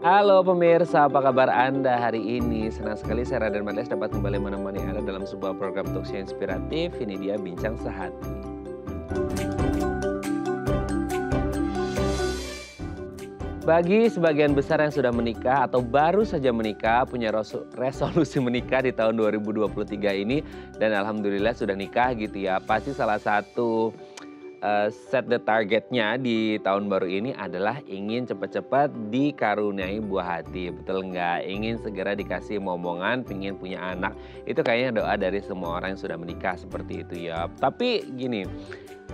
Halo pemirsa, apa kabar Anda hari ini? Senang sekali saya Raden Madles dapat kembali menemani Anda dalam sebuah program talkshow inspiratif. Ini dia Bincang Sehati. Bagi sebagian besar yang sudah menikah atau baru saja menikah, punya resolusi menikah di tahun 2023 ini, dan alhamdulillah sudah nikah gitu ya. Pasti salah satu set the targetnya di tahun baru ini adalah ingin cepat-cepat dikaruniai buah hati. Betul nggak? Ingin segera dikasih momongan, pengen punya anak. Itu kayaknya doa dari semua orang yang sudah menikah seperti itu ya. Tapi gini,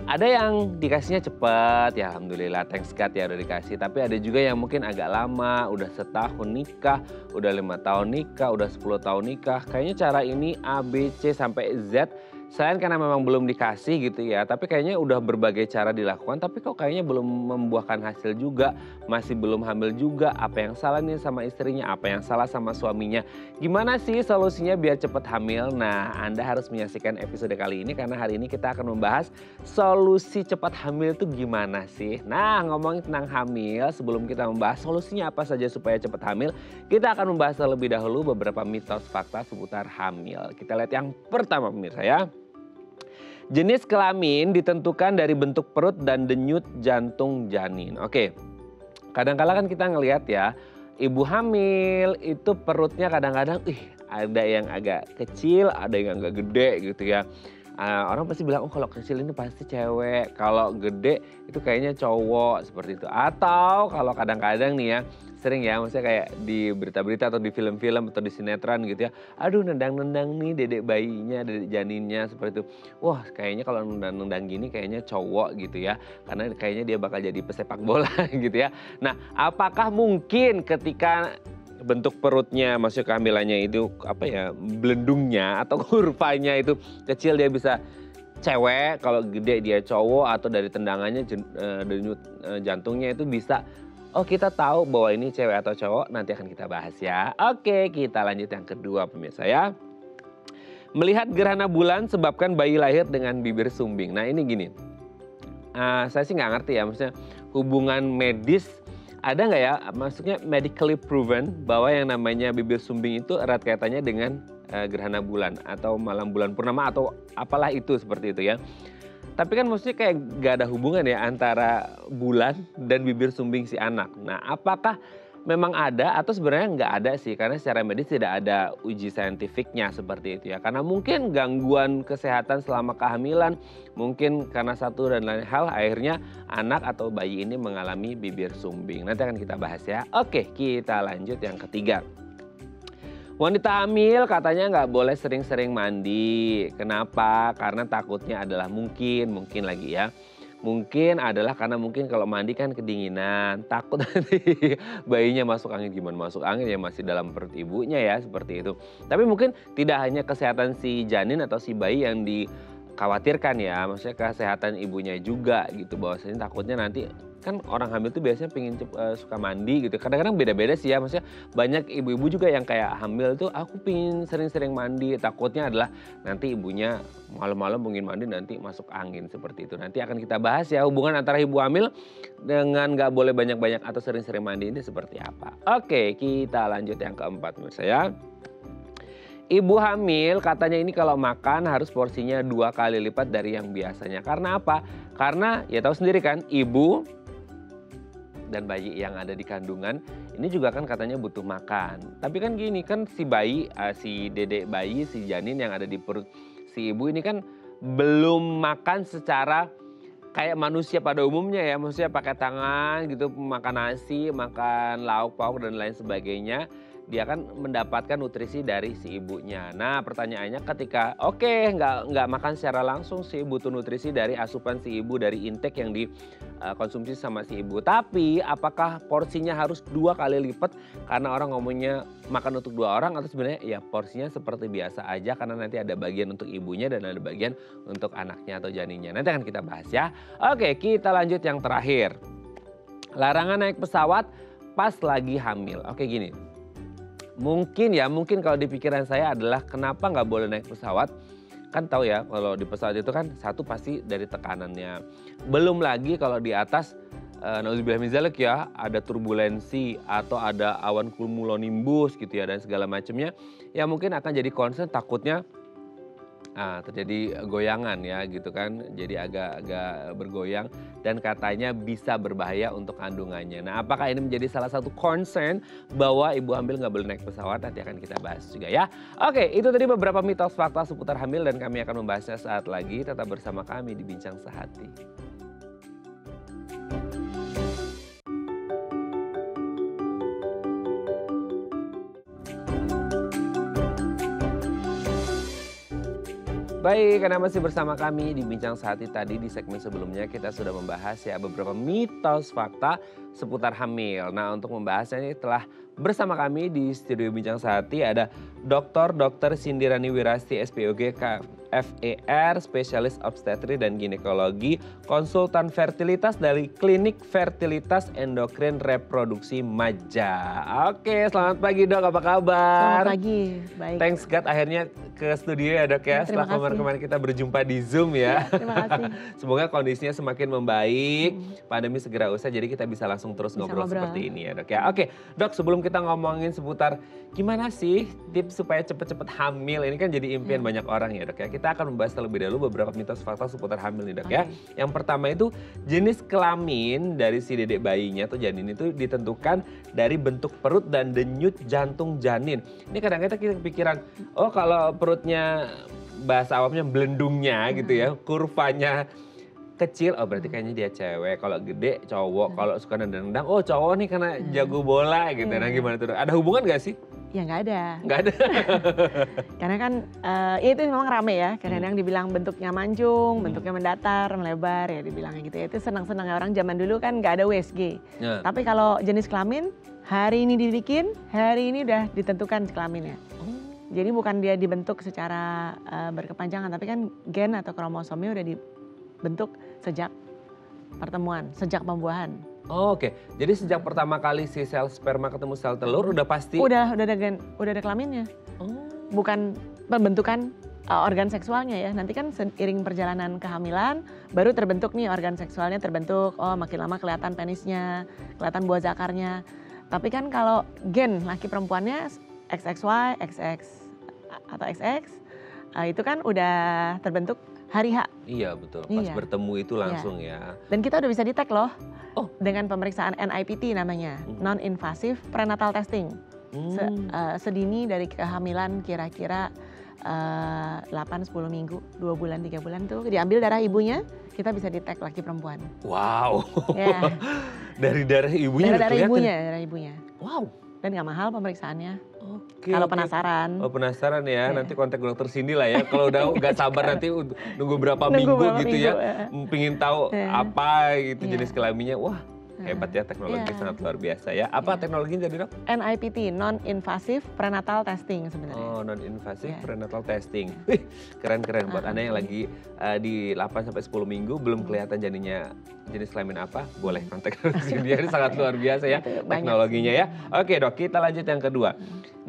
ada yang dikasihnya cepat, ya alhamdulillah, thanks God ya udah dikasih. Tapi ada juga yang mungkin agak lama, udah setahun nikah, udah 5 tahun nikah, udah 10 tahun nikah. Kayaknya cara ini A, B, C sampai Z. Selain karena memang belum dikasih gitu ya, tapi kayaknya udah berbagai cara dilakukan, tapi kok kayaknya belum membuahkan hasil juga, masih belum hamil juga. Apa yang salah nih sama istrinya, apa yang salah sama suaminya. Gimana sih solusinya biar cepat hamil? Nah, Anda harus menyaksikan episode kali ini karena hari ini kita akan membahas solusi cepat hamil itu gimana sih. Nah, ngomongin tentang hamil, sebelum kita membahas solusinya apa saja supaya cepat hamil, kita akan membahas terlebih dahulu beberapa mitos fakta seputar hamil. Kita lihat yang pertama pemirsa ya. Jenis kelamin ditentukan dari bentuk perut dan denyut jantung janin. Oke, kadang-kala kan kita ngelihat ya, ibu hamil itu perutnya kadang-kadang ada yang agak kecil, ada yang agak gede gitu ya. Orang pasti bilang, oh kalau kecil ini pasti cewek, kalau gede itu kayaknya cowok seperti itu. Atau kalau kadang-kadang nih ya, sering ya maksudnya kayak di berita-berita atau di film-film atau di sinetron gitu ya. Aduh nendang-nendang nih dedek bayinya, dedek janinnya seperti itu. Wah kayaknya kalau nendang-nendang gini kayaknya cowok gitu ya. Karena kayaknya dia bakal jadi pesepak bola gitu ya. Nah apakah mungkin ketika bentuk perutnya, maksudnya kehamilannya itu apa ya, belendungnya atau kurvanya itu kecil dia bisa cewek, kalau gede dia cowok, atau dari tendangannya denyut jantungnya itu bisa, oh kita tahu bahwa ini cewek atau cowok, nanti akan kita bahas ya. Oke, kita lanjut yang kedua pemirsa ya. Melihat gerhana bulan sebabkan bayi lahir dengan bibir sumbing. Nah ini gini, saya sih nggak ngerti ya, maksudnya hubungan medis ada nggak ya, maksudnya medically proven bahwa yang namanya bibir sumbing itu erat kaitannya dengan gerhana bulan atau malam bulan purnama atau apalah itu seperti itu ya. Tapi kan maksudnya kayak gak ada hubungan ya antara bulan dan bibir sumbing si anak. Nah apakah memang ada atau sebenarnya nggak ada sih, karena secara medis tidak ada uji saintifiknya seperti itu ya. Karena mungkin gangguan kesehatan selama kehamilan, mungkin karena satu dan lain hal akhirnya anak atau bayi ini mengalami bibir sumbing. Nanti akan kita bahas ya. Oke, kita lanjut yang ketiga. Wanita hamil katanya nggak boleh sering-sering mandi. Kenapa? Karena takutnya adalah mungkin lagi ya. Mungkin adalah karena mungkin kalau mandi kan kedinginan, takut nanti bayinya masuk angin. Gimana masuk angin ya, masih dalam perut ibunya ya, seperti itu. Tapi mungkin tidak hanya kesehatan si janin atau si bayi yang dikhawatirkan ya, maksudnya kesehatan ibunya juga gitu, bahwasanya takutnya nanti kan orang hamil tuh biasanya pengen suka mandi gitu. Kadang-kadang beda-beda sih ya, maksudnya banyak ibu-ibu juga yang kayak hamil tuh aku pengen sering-sering mandi. Takutnya adalah nanti ibunya malam-malam pengen mandi nanti masuk angin seperti itu. Nanti akan kita bahas ya hubungan antara ibu hamil dengan nggak boleh banyak-banyak atau sering-sering mandi ini seperti apa. Oke, kita lanjut yang keempat menurut saya. Ibu hamil katanya ini kalau makan harus porsinya 2 kali lipat dari yang biasanya. Karena apa? Karena ya tahu sendiri kan, ibu dan bayi yang ada di kandungan ini juga kan katanya butuh makan. Tapi kan gini kan si bayi, si dedek bayi, si janin yang ada di perut si ibu ini kan belum makan secara kayak manusia pada umumnya ya. Maksudnya pakai tangan gitu, makan nasi, makan lauk pauk dan lain sebagainya. Dia kan mendapatkan nutrisi dari si ibunya. Nah pertanyaannya ketika nggak makan secara langsung sih, butuh nutrisi dari asupan si ibu, dari intake yang dikonsumsi sama si ibu. Tapi apakah porsinya harus 2 kali lipat karena orang ngomongnya makan untuk 2 orang, atau sebenarnya ya porsinya seperti biasa aja karena nanti ada bagian untuk ibunya dan ada bagian untuk anaknya atau janinnya. Nanti akan kita bahas ya. Oke, kita lanjut yang terakhir. Larangan naik pesawat pas lagi hamil. Oke gini. Mungkin kalau di pikiran saya adalah kenapa nggak boleh naik pesawat. Kan tahu ya kalau di pesawat itu kan satu pasti dari tekanannya. Belum lagi kalau di atas nauzubillah min dzalik ya, ada turbulensi atau ada awan cumulonimbus gitu ya dan segala macamnya, ya mungkin akan jadi concern takutnya terjadi goyangan ya gitu kan, jadi agak-agak bergoyang dan katanya bisa berbahaya untuk kandungannya. Nah, apakah ini menjadi salah satu concern bahwa ibu hamil nggak boleh naik pesawat? Nanti akan kita bahas juga ya. Oke, itu tadi beberapa mitos fakta seputar hamil dan kami akan membahasnya saat lagi. Tetap bersama kami di Bincang Sehati. Baik, karena masih bersama kami di Bincang Sehati. Tadi di segmen sebelumnya kita sudah membahas ya beberapa mitos fakta seputar hamil. Nah, untuk membahasnya ini telah bersama kami di studio Bincang Sehati ada Dr. Sindirani Wirasti SPOG FER, spesialis obstetri dan ginekologi, konsultan fertilitas dari Klinik Fertilitas Endokrin Reproduksi Maja. Oke, selamat pagi Dok, apa kabar? Selamat pagi, baik. Thanks God akhirnya ke studio ya Dok ya, setelah kemarin kita berjumpa di Zoom ya. Terima kasih. Semoga kondisinya semakin membaik, pandemi segera usai jadi kita bisa langsung terus ngobrol seperti ini ya Dok ya. Oke Dok, sebelum kita ngomongin seputar gimana sih tips supaya cepet-cepet hamil, ini kan jadi impian banyak orang ya Dok ya. Kita akan membahas terlebih dahulu beberapa mitos fakta seputar hamil nih Dok ya. Yang pertama itu jenis kelamin dari si dedek bayinya atau janin itu ditentukan dari bentuk perut dan denyut jantung janin. Ini kadang-kadang kita kepikiran, oh kalau perutnya bahasa awamnya belendungnya gitu ya, kurvanya kecil, oh berarti kayaknya dia cewek. Kalau gede cowok, kalau suka nendang-nendang, oh cowok nih karena jago bola gitu. Nah gimana tuh? Ada hubungan gak sih? Ya nggak ada. Nggak ada. Karena kan itu memang rame ya. Kadang-kadang dibilang bentuknya mancung, bentuknya mendatar, melebar ya dibilangnya gitu ya. Itu senang-senang orang zaman dulu kan nggak ada USG. Tapi kalau jenis kelamin, hari ini dibikin, hari ini udah ditentukan kelaminnya. Jadi bukan dia dibentuk secara berkepanjangan, tapi kan gen atau kromosomnya udah dibentuk sejak pertemuan, sejak pembuahan. Oh, oke. Jadi sejak pertama kali si sel sperma ketemu sel telur udah pasti? Udah ada kelaminnya. Bukan pembentukan organ seksualnya ya. Nanti kan seiring perjalanan kehamilan baru terbentuk nih organ seksualnya terbentuk. Oh makin lama kelihatan penisnya, kelihatan buah zakarnya. Tapi kan kalau gen laki perempuannya XXY, XX atau XX itu kan udah terbentuk hari H. Iya betul, pas bertemu itu langsung ya. Dan kita udah bisa di-tag loh dengan pemeriksaan NIPT namanya, Non-Invasive Prenatal Testing. Sedini dari kehamilan kira-kira 8-10 minggu, 2 bulan, 3 bulan tuh diambil darah ibunya, kita bisa di-tag laki perempuan. Wow, dari darah ibunya? Dari darah ibunya. Wow. Dan gak mahal pemeriksaannya. Kalau penasaran. Oh penasaran ya, nanti kontak dokter Cindy lah ya. Kalau udah gak sabar nanti nunggu berapa minggu gitu ya. Pengen tahu apa gitu jenis kelaminnya. Wah hebat ya, teknologi sangat luar biasa ya. Apa teknologinya jadi Dok? NIPT, Non-Invasive Prenatal Testing sebenarnya. Oh Non-Invasive Prenatal Testing. Wih keren-keren buat Anda yang lagi di 8-10 minggu belum kelihatan janinnya jenis kelamin apa, boleh kontak dia. Ini sangat luar biasa ya teknologinya ya. Oke Dok, kita lanjut yang kedua.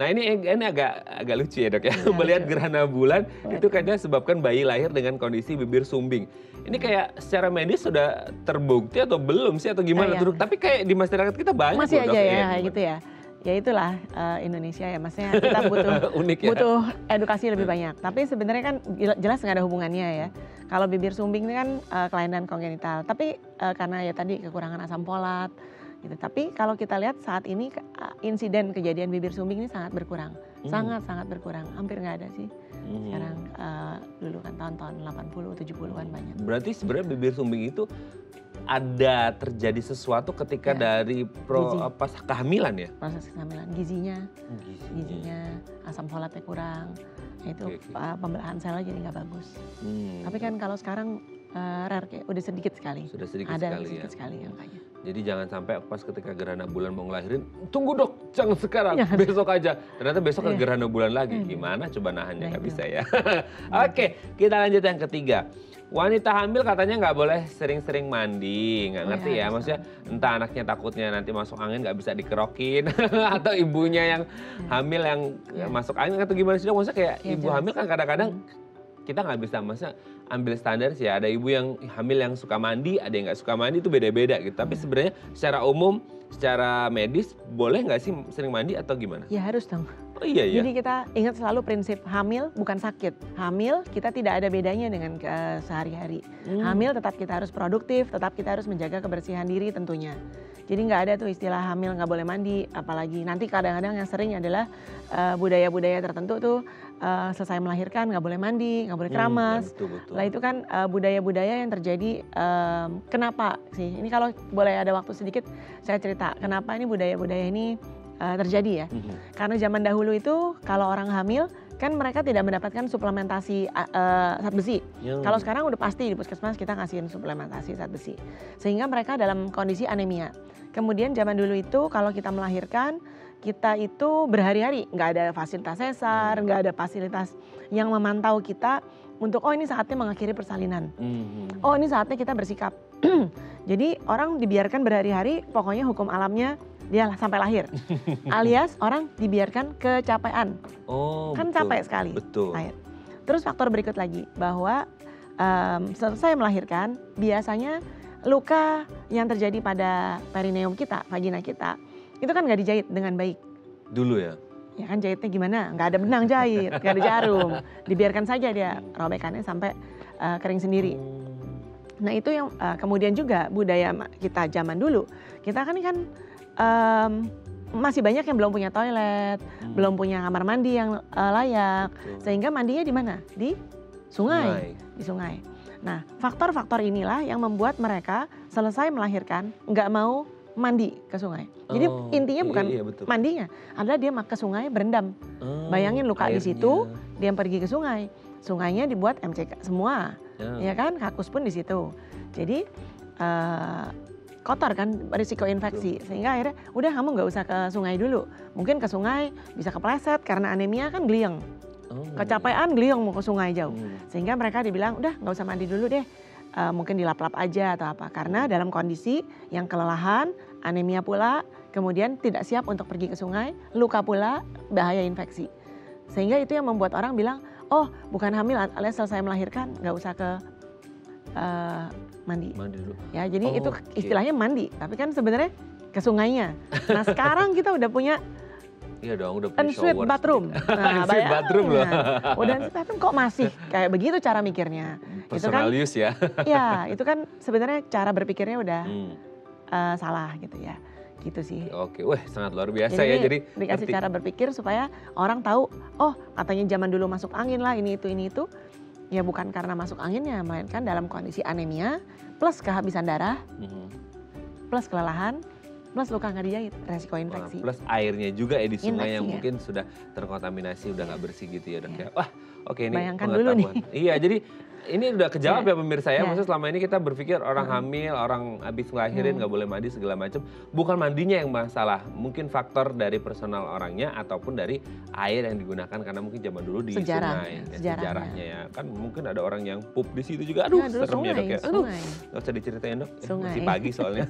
Nah ini agak lucu ya Dok ya. Melihat gerhana bulan itu kadang sebabkan bayi lahir dengan kondisi bibir sumbing. Ini kayak secara medis sudah terbukti atau belum sih atau gimana tuh? Tapi kayak di masyarakat kita banyak masih aja ya kayak gitu ya. Ya itulah Indonesia ya, maksudnya kita butuh edukasi lebih banyak. Tapi sebenarnya kan jelas nggak ada hubungannya ya. Kalau bibir sumbing ini kan kelainan kongenital. Tapi karena ya tadi kekurangan asam folat gitu. Tapi kalau kita lihat saat ini insiden kejadian bibir sumbing ini sangat berkurang. Sangat berkurang, hampir nggak ada sih. Sekarang dulu kan tahun-tahun 80, 70-an banyak. Berarti sebenarnya bibir sumbing itu ada terjadi sesuatu ketika dari pas kehamilan ya? Proses kehamilan, gizinya, asam folatnya kurang. Itu pembelahan selnya jadi nggak bagus. Tapi kan kalau sekarang rare kayak udah sedikit sekali. Sudah sedikit sekali angkanya. Jadi jangan sampai pas ketika gerhana bulan mau ngelahirin, tunggu Dok, jangan sekarang, besok aja. Ternyata besok ke gerhana bulan lagi, gimana coba nahannya, nggak bisa ya. Oke, kita lanjut yang ketiga. Wanita hamil katanya nggak boleh sering-sering mandi, nggak ngerti ya. Maksudnya entah anaknya takutnya nanti masuk angin nggak bisa dikerokin, atau ibunya yang hamil yang masuk angin atau gimana sih Dok. Maksudnya kayak ibu hamil kan kadang-kadang kita nggak bisa maksudnya ambil standar sih ya. Ada ibu yang hamil yang suka mandi, ada yang nggak suka mandi, itu beda-beda gitu. Tapi sebenarnya secara umum, secara medis boleh nggak sih sering mandi atau gimana? Ya harus dong. Oh iya ya. Jadi kita ingat selalu prinsip hamil bukan sakit. Hamil kita tidak ada bedanya dengan sehari-hari. Hamil tetap kita harus produktif, tetap kita harus menjaga kebersihan diri tentunya. Jadi nggak ada tuh istilah hamil nggak boleh mandi, apalagi nanti kadang-kadang yang sering adalah budaya-budaya tertentu tuh selesai melahirkan nggak boleh mandi, nggak boleh keramas. Betul, betul. Lah itu kan budaya-budaya yang terjadi, kenapa sih? Ini kalau boleh ada waktu sedikit saya cerita, kenapa ini budaya-budaya ini terjadi ya. Karena zaman dahulu itu kalau orang hamil kan mereka tidak mendapatkan suplementasi zat besi. Kalau sekarang udah pasti di puskesmas kita ngasihin suplementasi zat besi. Sehingga mereka dalam kondisi anemia. Kemudian zaman dulu itu kalau kita melahirkan, kita itu berhari-hari nggak ada fasilitas sesar, nggak ada fasilitas yang memantau kita untuk oh ini saatnya mengakhiri persalinan. Oh ini saatnya kita bersikap. Jadi orang dibiarkan berhari-hari, pokoknya hukum alamnya dia sampai lahir. Alias orang dibiarkan kecapean. Oh, kan betul, capek sekali. Betul. Lahir. Terus faktor berikut lagi bahwa selesai melahirkan biasanya luka yang terjadi pada perineum kita, vagina kita, itu kan nggak dijahit dengan baik. Dulu ya? Ya kan jahitnya gimana? Nggak ada benang jahit, nggak ada jarum. Dibiarkan saja dia robekannya sampai kering sendiri. Nah itu yang kemudian juga budaya kita zaman dulu. Kita kan masih banyak yang belum punya toilet, belum punya kamar mandi yang layak. Sehingga mandinya di mana? Di sungai. Di sungai. Nah faktor-faktor inilah yang membuat mereka selesai melahirkan nggak mau mandi ke sungai. Jadi intinya bukan mandinya, adalah dia ke sungai berendam. Bayangin luka di situ, dia pergi ke sungai. Sungainya dibuat MCK semua, ya kan? Kakus pun di situ. Jadi kotor kan, risiko infeksi. Sehingga akhirnya udah kamu nggak usah ke sungai dulu. Mungkin ke sungai bisa kepleset karena anemia kan geliang. Kecapean geliang mau ke sungai jauh. Sehingga mereka dibilang udah nggak usah mandi dulu deh. Mungkin dilap-lap aja atau apa. Karena dalam kondisi yang kelelahan, anemia pula, kemudian tidak siap untuk pergi ke sungai, luka pula, bahaya infeksi. Sehingga itu yang membuat orang bilang, oh bukan hamil alias selesai melahirkan, nggak usah ke mandi. Mandi dulu. Ya jadi itu istilahnya mandi, tapi kan sebenarnya ke sungainya. Nah sekarang kita udah punya iya dong, udah punya ensuite bathroom. Nah, ensuite bathroom loh. Udah ensuite bathroom kok masih kayak begitu cara mikirnya. Personal use ya. Ya, itu kan sebenarnya cara berpikirnya udah salah gitu ya. Gitu sih. Oke, wah sangat luar biasa ya. Jadi dikasih cara berpikir supaya orang tahu, oh katanya zaman dulu masuk angin lah ini itu. Ya bukan karena masuk anginnya, melainkan dalam kondisi anemia plus kehabisan darah, plus kelelahan, plus luka nggak dijahit, resiko infeksi. Plus airnya juga ya di sungai yang mungkin sudah terkontaminasi, udah nggak bersih gitu ya dok ya. Wah oke ini bayangkan dulu nih. Iya jadi ini udah kejawab ya pemirsa ya. Maksudnya selama ini kita berpikir orang hamil, orang habis ngelahirin nggak boleh mandi segala macam. Bukan mandinya yang masalah, mungkin faktor dari personal orangnya ataupun dari air yang digunakan karena mungkin zaman dulu di sungai. Sejarahnya ya. Kan mungkin ada orang yang pup di situ juga. Aduh serem ya dok ya. Aduh nggak usah diceritain dok. Masih pagi soalnya.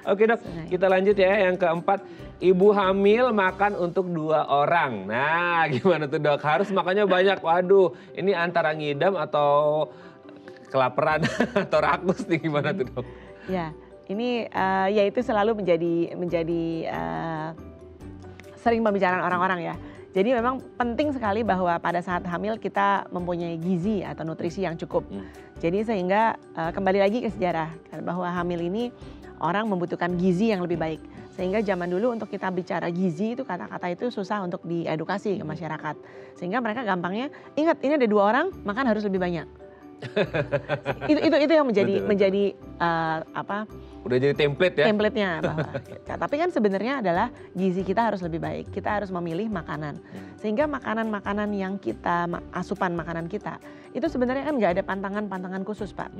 Oke dok, kita lanjut ya yang keempat. Ibu hamil makan untuk 2 orang. Nah gimana tuh dok? Harus makannya banyak. Waduh ini antara ngidam atau kelaparan atau rakus nih gimana tuh dok? Ya ini ya itu selalu menjadi sering pembicaraan orang-orang ya. Jadi memang penting sekali bahwa pada saat hamil kita mempunyai gizi atau nutrisi yang cukup. Jadi sehingga kembali lagi ke sejarah bahwa hamil ini orang membutuhkan gizi yang lebih baik. Sehingga zaman dulu untuk kita bicara gizi itu kata-kata itu susah untuk diedukasi ke masyarakat. Sehingga mereka gampangnya ingat ini ada 2 orang makan harus lebih banyak. itu yang menjadi apa? Udah jadi template ya? Template-nya bahwa. Tapi kan sebenarnya adalah gizi kita harus lebih baik. Kita harus memilih makanan. Sehingga makanan-makanan yang kita asupan makanan kita itu sebenarnya kan nggak ada pantangan-pantangan khusus Pak.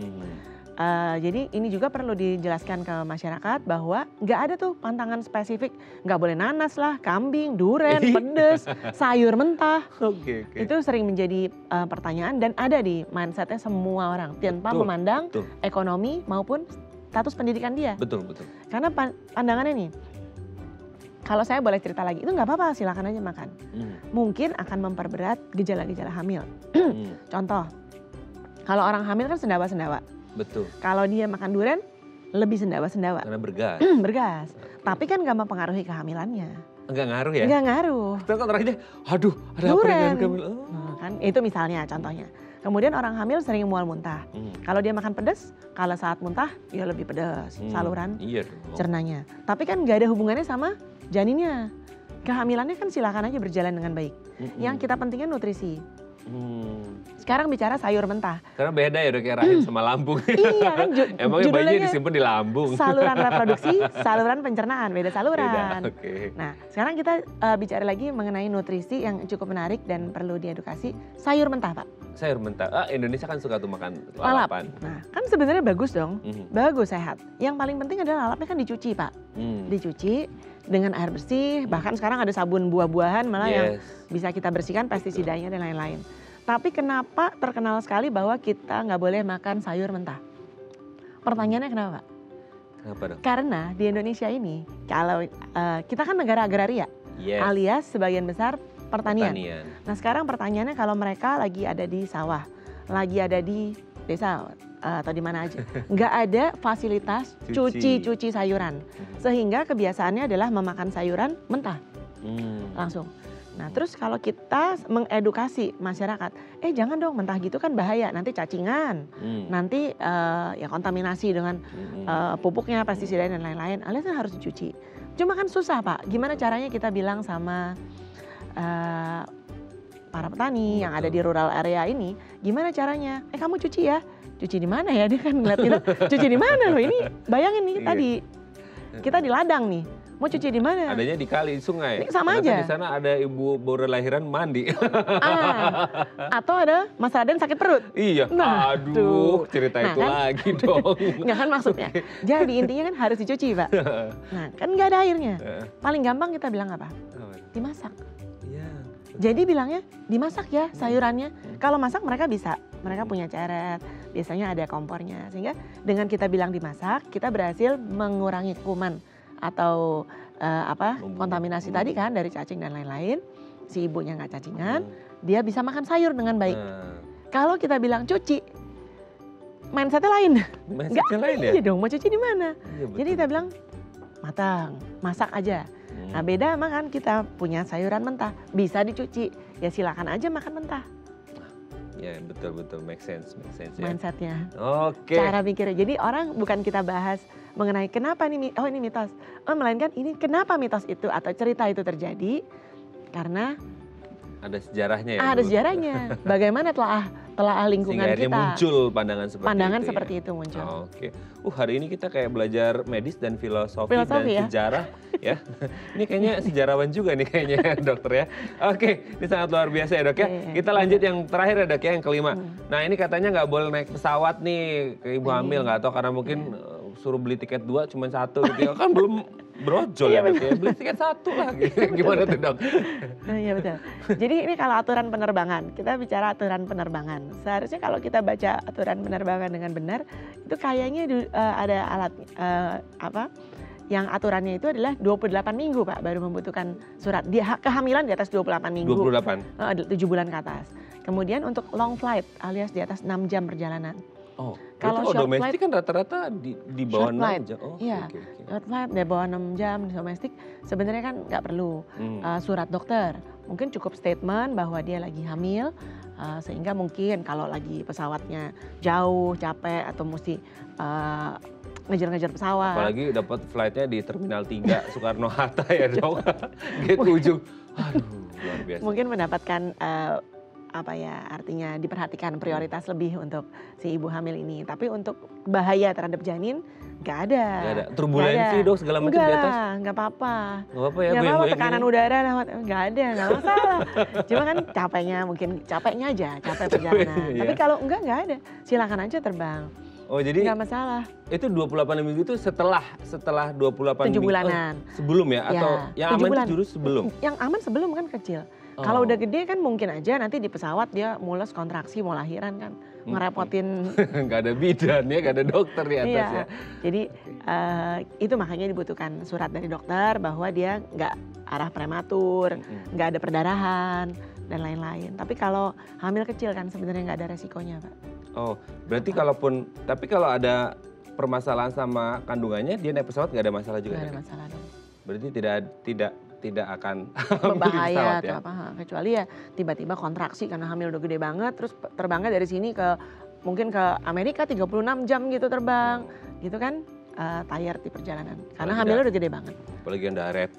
Jadi ini juga perlu dijelaskan ke masyarakat bahwa nggak ada tuh pantangan spesifik. Nggak boleh nanas lah, kambing, duren, pedes, sayur mentah. Itu sering menjadi pertanyaan dan ada di mindsetnya semua orang. Tanpa memandang ekonomi maupun status pendidikan dia. Betul. Karena pandangannya nih, kalau saya boleh cerita lagi, itu nggak apa-apa silakan aja makan. Mungkin akan memperberat gejala-gejala hamil. Contoh, Kalau orang hamil kan sendawa-sendawa. Betul. Kalau dia makan durian lebih sendawa-sendawa. Karena bergas. Bergas. Tapi kan nggak mempengaruhi kehamilannya. Enggak ngaruh ya? Nggak ngaruh. Kita kan terakhir, aduh ada apa Durian. dengan kehamilan? Oh. Nah, kan itu misalnya contohnya. Kemudian orang hamil sering mual muntah. Kalau dia makan pedas, kalau saat muntah ya lebih pedas saluran Iya dong. cernanya. Tapi kan nggak ada hubungannya sama janinnya. Kehamilannya kan silakan aja berjalan dengan baik. Yang kita pentingnya nutrisi. Sekarang bicara sayur mentah. Karena beda ya dok ya rahim sama lambung. Iya kan Emangnya bayinya disimpan di lambung. Saluran reproduksi, saluran pencernaan, beda saluran. Beda, okay. Nah sekarang kita bicara lagi mengenai nutrisi yang cukup menarik dan perlu diedukasi. Sayur mentah Pak. Sayur mentah, Indonesia kan suka tuh makan Lalap. lalapan. Nah kan sebenarnya bagus dong, bagus sehat. Yang paling penting adalah lalapnya kan dicuci Pak. Dicuci dengan air bersih, bahkan sekarang ada sabun buah-buahan malah yang bisa kita bersihkan pestisidanya dan lain-lain. Tapi kenapa terkenal sekali bahwa kita nggak boleh makan sayur mentah? Pertanyaannya kenapa? Kenapa dong? Karena di Indonesia ini, kalau kita kan negara agraria, alias sebagian besar pertanian. Nah sekarang pertanyaannya kalau mereka lagi ada di sawah, lagi ada di desa atau di mana aja, nggak ada fasilitas cuci sayuran, sehingga kebiasaannya adalah memakan sayuran mentah langsung. Nah terus kalau kita mengedukasi masyarakat, jangan dong mentah gitu kan bahaya, nanti cacingan, nanti ya kontaminasi dengan pupuknya, pestisida dan lain-lain, alias harus dicuci. Cuma kan susah Pak, gimana caranya kita bilang sama para petani yang ada di rural area ini, gimana caranya? Kamu cuci ya, cuci di mana ya? Dia kan ngeliat itu, cuci di mana loh? Ini bayangin nih tadi kita di ladang nih, mau cuci di mana? Adanya di kali, sungai. Ini sama aja. Di sana ada ibu baru lahiran mandi. Atau ada Mas Raden sakit perut. Iya. Nah, aduh, cerita itu kan? lagi dong. Nggak kan maksudnya. Jadi intinya kan harus dicuci Pak. Nah kan nggak ada airnya. Paling gampang kita bilang apa? Dimasak. Jadi bilangnya dimasak ya sayurannya. Kalau masak mereka bisa, mereka punya ceret, biasanya ada kompornya. Sehingga dengan kita bilang dimasak, kita berhasil mengurangi kuman atau kontaminasi tadi kan dari cacing dan lain-lain. Si ibunya nggak cacingan, dia bisa makan sayur dengan baik. Kalau kita bilang cuci, mindsetnya lain. Mindsetnya lain ya? Iya dong, mau cuci di mana? Iya, jadi kita bilang matang, masak aja. Nah beda emang kan kita punya sayuran mentah, bisa dicuci, ya silakan aja makan mentah. Ya betul, make sense ya. Mindsetnya, Oke. cara pikirnya. Jadi orang bukan kita bahas mengenai kenapa ini mitos, melainkan ini kenapa mitos itu atau cerita itu terjadi, karena ada sejarahnya ya. Ada sejarahnya, bagaimana telah lingkungan sehingga kita. muncul pandangan seperti itu. Muncul. Oke. Hari ini kita kayak belajar medis dan filosofi dan ya? sejarah ya. Ini kayaknya sejarawan juga nih kayaknya dokter ya. Oke, ini sangat luar biasa ya dok ya. Kita lanjut yang terakhir ya dok ya, yang kelima. Nah ini katanya nggak boleh naik pesawat nih ke ibu hamil, nggak tahu karena mungkin suruh beli tiket 2 cuma 1 gitu ya. Kan belum brojol ya dok ya, beli tiket 1 lah gitu. Gimana tuh dok? Iya betul. Jadi ini kalau aturan penerbangan, kita bicara aturan penerbangan. Seharusnya kalau kita baca aturan penerbangan dengan benar, itu kayaknya ada alat yang aturannya itu adalah 28 minggu Pak baru membutuhkan surat. Kehamilan di atas 28 minggu. 28? 7 bulan ke atas. Kemudian untuk long flight alias di atas 6 jam perjalanan. Oh, kalau domestik kan rata-rata di bawah 6 jam. Oh, iya, short flight di bawah 6 jam di domestik sebenarnya kan nggak perlu surat dokter. Mungkin cukup statement bahwa dia lagi hamil, sehingga mungkin kalau lagi pesawatnya jauh, capek atau mesti ngejar-ngejar pesawat. Apalagi dapat flightnya di Terminal 3 Soekarno-Hatta ya dong, gate ujung. Aduh, luar biasa. Mungkin mendapatkan artinya diperhatikan prioritas lebih untuk si ibu hamil ini. Tapi untuk bahaya terhadap janin nggak ada. Nggak ada. Turbulensi dong segala macam di atas. Nggak apa-apa. Nggak apa-apa ya. Nggak apa-apa tekanan udara nggak ada, nggak masalah. Cuma kan capeknya aja, capek perjalanan. Tapi kalau nggak ada, silakan aja terbang. Oh jadi nggak masalah. Itu 28 minggu itu setelah 28 7 bulanan. Sebelum ya? Atau yang aman itu jurus sebelum? Yang aman sebelum kan kecil. Kalau udah gede kan mungkin aja nanti di pesawat dia mules kontraksi mau lahiran kan. Ngerepotin. Nggak ada bidan ya, nggak ada dokter di atas ya. Jadi itu makanya dibutuhkan surat dari dokter bahwa dia nggak arah prematur, nggak ada perdarahan dan lain-lain. Tapi kalau hamil kecil kan sebenarnya nggak ada resikonya Pak. Oh, berarti tapi kalau ada permasalahan sama kandungannya, dia naik pesawat nggak ada masalah juga? Nggak ada masalah dong. Berarti tidak akan berbahaya ya? atau apa, kecuali ya tiba-tiba kontraksi karena hamil udah gede banget, terus terbangnya dari sini mungkin ke Amerika 36 jam gitu terbang, gitu kan. Tired di perjalanan karena hamilnya udah gede banget. Apalagi yang direct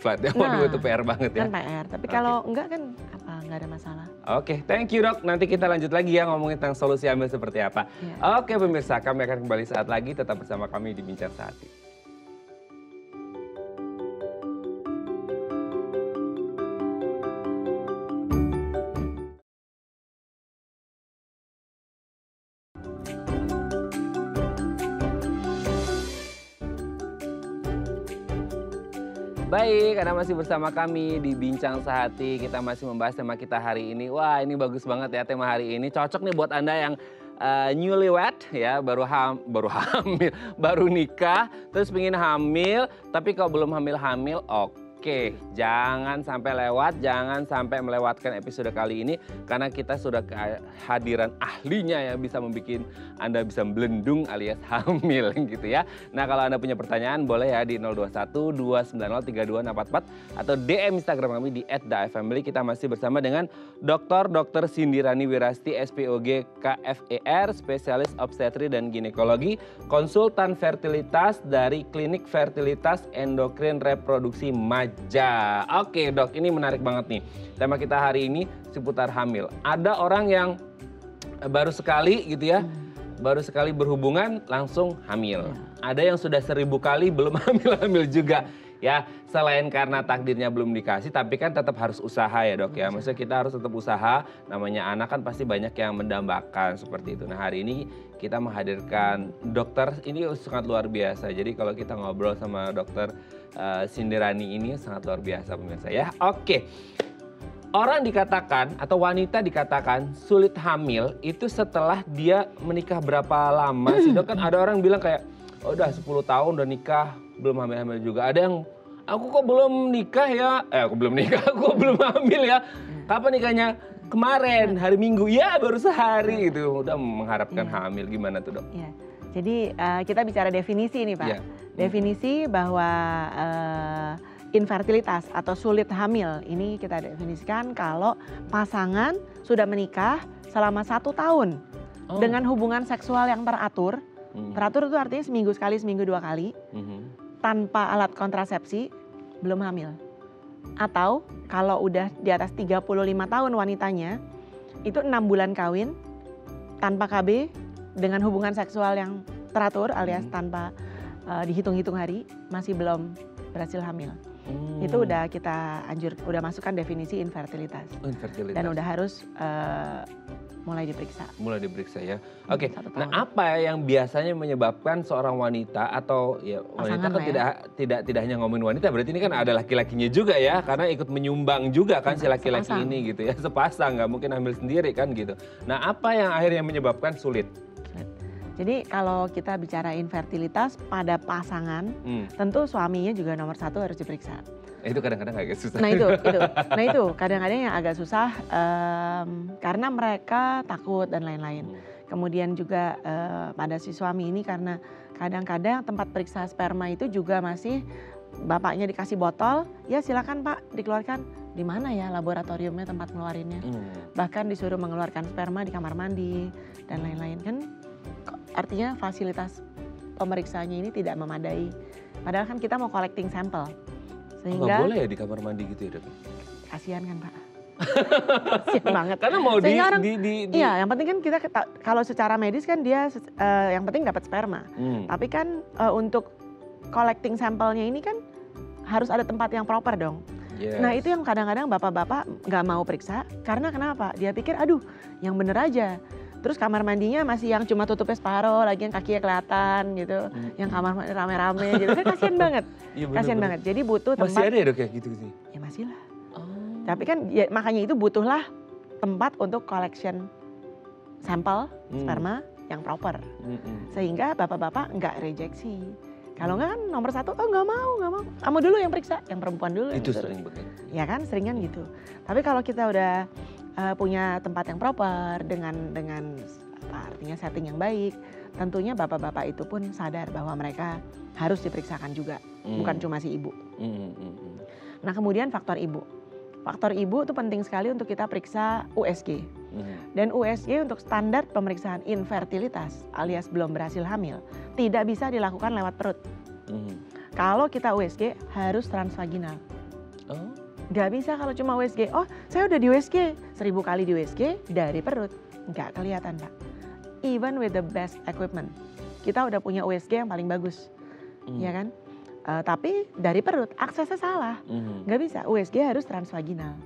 flight ya, waduh itu PR banget ya. Kan PR, tapi kalau enggak kan nggak ada masalah. Oke, thank you dok. Nanti kita lanjut lagi ya ngomongin tentang solusi hamil seperti apa. Yeah. Oke pemirsa, kami akan kembali saat lagi, tetap bersama kami di Bincang Sehati. Baik, Anda masih bersama kami di Bincang Sehati. Kita masih membahas tema kita hari ini. Wah, ini bagus banget ya tema hari ini. Cocok nih buat Anda yang newlywed ya, baru hamil, baru nikah, terus pengen hamil, tapi kalau belum hamil-hamil, oke, jangan sampai lewat, jangan sampai melewatkan episode kali ini karena kita sudah kehadiran ahlinya yang bisa membuat Anda bisa melendung alias hamil gitu ya. Nah, kalau Anda punya pertanyaan boleh ya di 021 290 3244 atau DM Instagram kami di @daifamily. Kita masih bersama dengan Dr. Sindirani Wirasti, SPOG KFER, spesialis obstetri dan ginekologi, konsultan fertilitas dari Klinik Fertilitas Endokrin Reproduksi Maja. Oke dok, ini menarik banget nih. Tema kita hari ini seputar hamil. Ada orang yang baru sekali gitu ya, baru sekali berhubungan langsung hamil. Ada yang sudah 1000 kali belum hamil-hamil juga. Ya, selain karena takdirnya belum dikasih, tapi kan tetap harus usaha ya dok ya. Maksudnya kita harus tetap usaha, namanya anak kan pasti banyak yang mendambakan seperti itu. Nah hari ini kita menghadirkan dokter, ini sangat luar biasa. Jadi kalau kita ngobrol sama dokter Sindirani ini sangat luar biasa pemirsa ya. Oke, orang dikatakan atau wanita dikatakan sulit hamil itu setelah dia menikah berapa lama sih dok? Kan ada orang bilang kayak, oh, udah 10 tahun udah nikah belum hamil-hamil juga. Ada yang aku kok belum nikah ya, aku belum nikah, aku belum hamil ya. Kapan nikahnya? Kemarin, hari Minggu, ya baru sehari gitu. Udah mengharapkan hamil, gimana tuh dok? Ya. Jadi kita bicara definisi nih Pak. Definisi bahwa infertilitas atau sulit hamil ini kita definisikan kalau pasangan sudah menikah selama 1 tahun dengan hubungan seksual yang teratur. Teratur itu artinya seminggu sekali, seminggu 2 kali. Tanpa alat kontrasepsi, belum hamil. Atau kalau udah di atas 35 tahun wanitanya, itu 6 bulan kawin, tanpa KB, dengan hubungan seksual yang teratur alias tanpa dihitung-hitung hari, masih belum berhasil hamil. Itu udah kita udah masukkan definisi infertilitas. Dan udah harus mulai diperiksa. Mulai diperiksa ya. Oke. Nah, apa yang biasanya menyebabkan seorang wanita atau ya wanita kan tidak hanya ngomongin wanita, berarti ini kan ada laki-lakinya juga ya, karena ikut menyumbang juga kan si laki-laki ini gitu ya, sepasang, nggak mungkin hamil sendiri kan gitu. Nah, apa yang akhirnya menyebabkan sulit? Jadi kalau kita bicara infertilitas pada pasangan, tentu suaminya juga nomor 1 harus diperiksa. Itu kadang-kadang agak susah. Nah itu kadang-kadang yang agak susah karena mereka takut dan lain-lain. Kemudian juga pada si suami ini karena kadang-kadang tempat periksa sperma itu juga masih bapaknya dikasih botol, ya silakan Pak dikeluarkan. Di mana ya laboratoriumnya tempat ngeluarinnya? Bahkan disuruh mengeluarkan sperma di kamar mandi dan lain-lain kan. Artinya fasilitas pemeriksaannya ini tidak memadai. Padahal kan kita mau collecting sampel. Sehingga nggak boleh ya di kamar mandi gitu ya dok? Kasihan kan Pak. Kasihan banget. Karena mau Iya, yang penting kan kita kalau secara medis kan dia yang penting dapat sperma. Tapi kan untuk collecting sampelnya ini kan harus ada tempat yang proper dong. Nah itu yang kadang-kadang bapak-bapak nggak mau periksa karena kenapa? Dia pikir aduh yang bener aja. Terus kamar mandinya masih yang cuma tutupnya separuh, lagi yang kakinya kelihatan gitu. Yang kamar mandi rame-rame gitu, kan kasihan banget. Kasihan banget, jadi butuh tempat. Masih ada ya dok ya gitu? Ya masih lah. Tapi kan ya, makanya itu butuhlah tempat untuk collection sampel sperma yang proper. Sehingga bapak-bapak nggak rejeksi. Kalau nggak kan nomor 1, oh nggak mau. Kamu dulu yang periksa, yang perempuan dulu. Itu sering banget. Ya kan, seringan gitu. Tapi kalau kita udah punya tempat yang proper dengan artinya setting yang baik. Tentunya bapak-bapak itu pun sadar bahwa mereka harus diperiksakan juga, bukan cuma si ibu. Nah kemudian faktor ibu. Faktor ibu itu penting sekali untuk kita periksa USG. Dan USG untuk standar pemeriksaan infertilitas alias belum berhasil hamil tidak bisa dilakukan lewat perut. Kalau kita USG harus transvaginal. Nggak bisa kalau cuma USG, oh saya udah di USG, 1000 kali di USG dari perut. Nggak kelihatan Pak. Even with the best equipment. Kita udah punya USG yang paling bagus, ya kan? Tapi dari perut, aksesnya salah. Nggak bisa, USG harus transvaginal.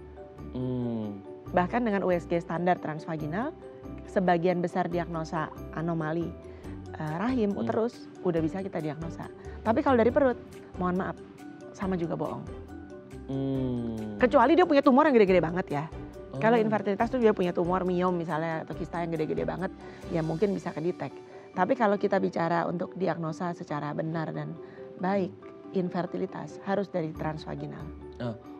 Bahkan dengan USG standar transvaginal, sebagian besar diagnosa anomali rahim, uterus, udah bisa kita diagnosa. Tapi kalau dari perut, mohon maaf, sama juga bohong. Kecuali dia punya tumor yang gede-gede banget ya. Kalau infertilitas tuh dia punya tumor miom misalnya atau kista yang gede-gede banget, ya mungkin bisa kedetek. Tapi kalau kita bicara untuk diagnosa secara benar dan baik, infertilitas harus dari transvaginal.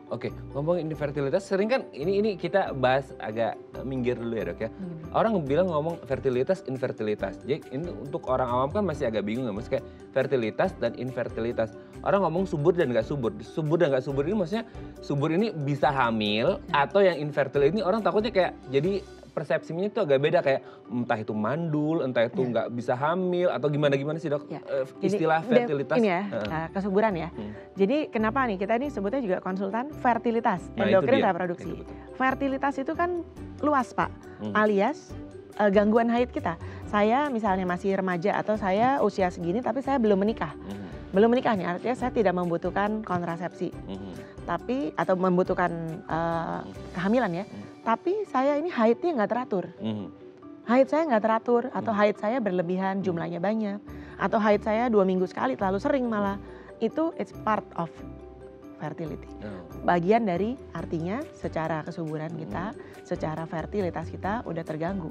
Oke, ngomongin infertilitas sering kan ini kita bahas agak minggir dulu ya dok ya. Orang bilang ngomong fertilitas, infertilitas. Jadi ini untuk orang awam kan masih agak bingung ya, mas kayak fertilitas dan infertilitas. Orang ngomong subur dan nggak subur. Subur dan nggak subur ini maksudnya subur ini bisa hamil atau yang infertil ini orang takutnya kayak jadi persepsinya itu agak beda kayak entah itu mandul, entah itu nggak bisa hamil atau gimana sih dok? Istilah jadi, fertilitas. Ini ya, kesuburan ya. Jadi kenapa nih kita ini sebutnya juga konsultan fertilitas, endokrin reproduksi. Fertilitas itu kan luas Pak, alias gangguan haid kita. Saya misalnya masih remaja atau saya usia segini tapi saya belum menikah. Belum menikah nih artinya saya tidak membutuhkan kontrasepsi. Tapi atau membutuhkan kehamilan ya. Tapi saya ini haidnya nggak teratur. Haid saya nggak teratur atau haid saya berlebihan jumlahnya banyak. Atau haid saya 2 minggu sekali terlalu sering malah. Itu it's part of fertility. Bagian dari artinya secara kesuburan kita, secara fertilitas kita udah terganggu.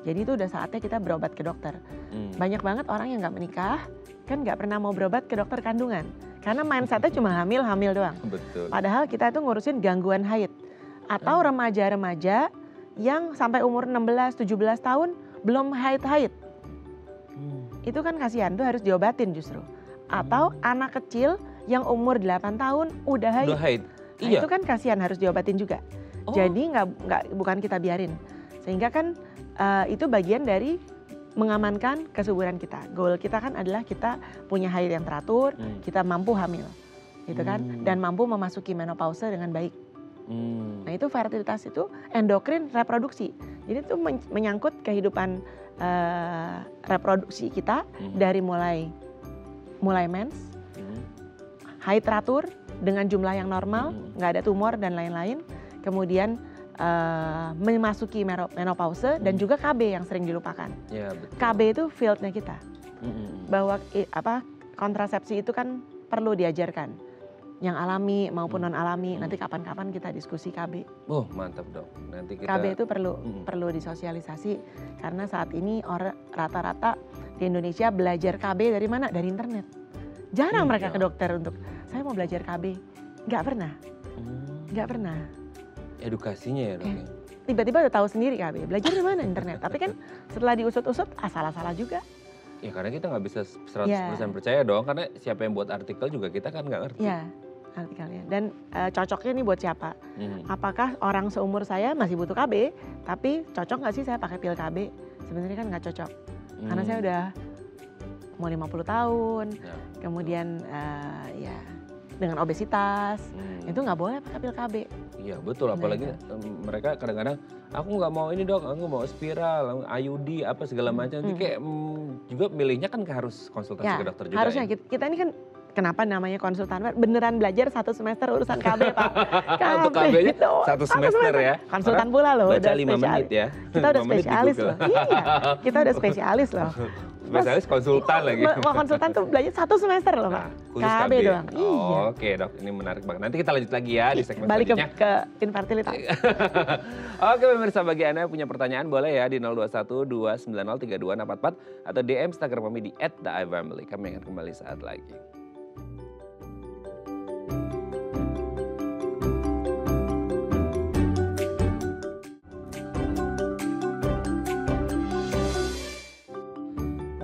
Jadi itu udah saatnya kita berobat ke dokter. Banyak banget orang yang nggak menikah kan nggak pernah mau berobat ke dokter kandungan. Karena mindsetnya cuma hamil doang. Betul. Padahal kita itu ngurusin gangguan haid. Atau remaja-remaja yang sampai umur 16-17 tahun belum haid-haid. Itu kan kasihan, itu harus diobatin justru. Atau anak kecil yang umur 8 tahun udah haid. Nah, iya. itu kan kasihan harus diobatin juga. Jadi bukan kita biarin. Sehingga kan itu bagian dari mengamankan kesuburan kita. Goal kita kan adalah kita punya haid yang teratur, kita mampu hamil. Gitu kan? Dan mampu memasuki menopause dengan baik. Nah itu fertilitas itu endokrin reproduksi. Jadi itu menyangkut kehidupan reproduksi kita dari mulai mens, haid teratur dengan jumlah yang normal, nggak ada tumor dan lain-lain. Kemudian memasuki menopause dan juga KB yang sering dilupakan. Ya, betul. KB itu fieldnya kita. Bahwa kontrasepsi itu kan perlu diajarkan. Yang alami maupun non alami, nanti kapan-kapan kita diskusi KB. Oh mantap dok, nanti kita. KB itu perlu disosialisasi karena saat ini rata-rata di Indonesia belajar KB dari mana? Dari internet. Jarang mereka ke dokter untuk saya mau belajar KB, nggak pernah. Edukasinya ya dok. Tiba-tiba udah tahu sendiri KB, belajar dari mana internet. Tapi kan setelah diusut-usut salah-salah juga. Ya karena kita nggak bisa 100% percaya dong, karena siapa yang buat artikel juga kita kan nggak ngerti. Ya. Artikelnya. Dan cocoknya nih buat siapa? Apakah orang seumur saya masih butuh KB, tapi cocok nggak sih saya pakai pil KB? Sebenarnya kan nggak cocok, karena saya udah mau 50 tahun, kemudian ya dengan obesitas, itu nggak boleh pakai pil KB. Iya betul, apalagi mereka kadang-kadang aku nggak mau ini dok, aku mau spiral, IUD apa segala macam. Jadi kayak juga milihnya kan harus konsultasi ke dokter juga. Harusnya kita ini kan. Kenapa namanya konsultan? Beneran belajar 1 semester urusan KB Pak. Untuk KB-nya 1 semester ya. Konsultan pula loh. Baca 5 menit ya. Kita udah spesialis loh. Iya, kita udah spesialis loh. Spesialis konsultan lagi. Mau konsultan tuh belajar 1 semester loh Pak. Khusus KB doang. Iya. Oke dok, ini menarik banget. Nanti kita lanjut lagi ya di segmen selanjutnya. Balik ke infertilitas. Oke pemirsa, bagi Anda yang punya pertanyaan boleh ya di 021 290 3244 atau DM Instagram kami di @theivamily. Kami akan kembali saat lagi.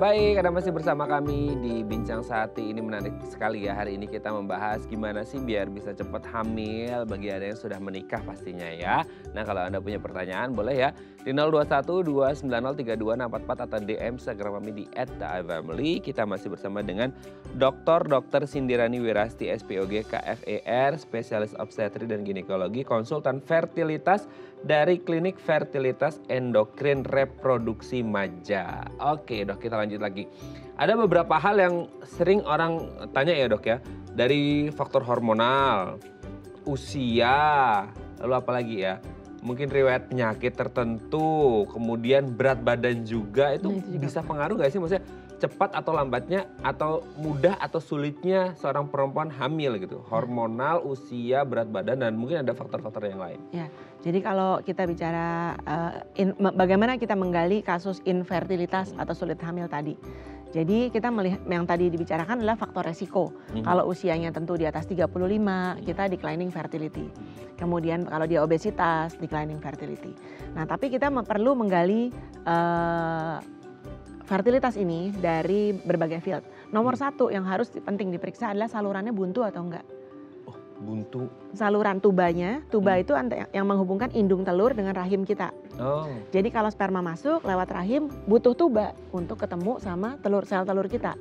Baik, Anda masih bersama kami di Bincang Sehati. Ini menarik sekali ya. Hari ini kita membahas gimana sih biar bisa cepat hamil bagi Anda yang sudah menikah pastinya ya. Nah, kalau Anda punya pertanyaan boleh ya di 021 290 3264 atau DM Instagram kami di @theifamily. Kita masih bersama dengan Dr. Sindirani Wirasti SPOG KFER, spesialis obstetri dan ginekologi, konsultan fertilitas dari Klinik Fertilitas Endokrin Reproduksi Maja. Oke dok, kita lanjut lagi. Ada beberapa hal yang sering orang tanya ya dok ya. Dari faktor hormonal, usia, lalu apa lagi ya? Mungkin riwayat penyakit tertentu, kemudian berat badan juga. Itu bisa pengaruh gak sih? Maksudnya cepat atau lambatnya, atau mudah atau sulitnya seorang perempuan hamil gitu. Hormonal, usia, berat badan, dan mungkin ada faktor-faktor yang lain. Ya, jadi kalau kita bicara bagaimana kita menggali kasus infertilitas atau sulit hamil tadi. Jadi kita melihat yang tadi dibicarakan adalah faktor resiko. Kalau usianya tentu di atas 35, kita declining fertility. Kemudian kalau dia obesitas, declining fertility. Nah, tapi kita perlu menggali fertilitas ini dari berbagai field. Nomor satu yang harus penting diperiksa adalah salurannya buntu atau enggak. Oh, buntu. Saluran tubanya, tuba itu yang menghubungkan indung telur dengan rahim kita. Oh. Jadi kalau sperma masuk lewat rahim butuh tuba untuk ketemu sama sel telur kita.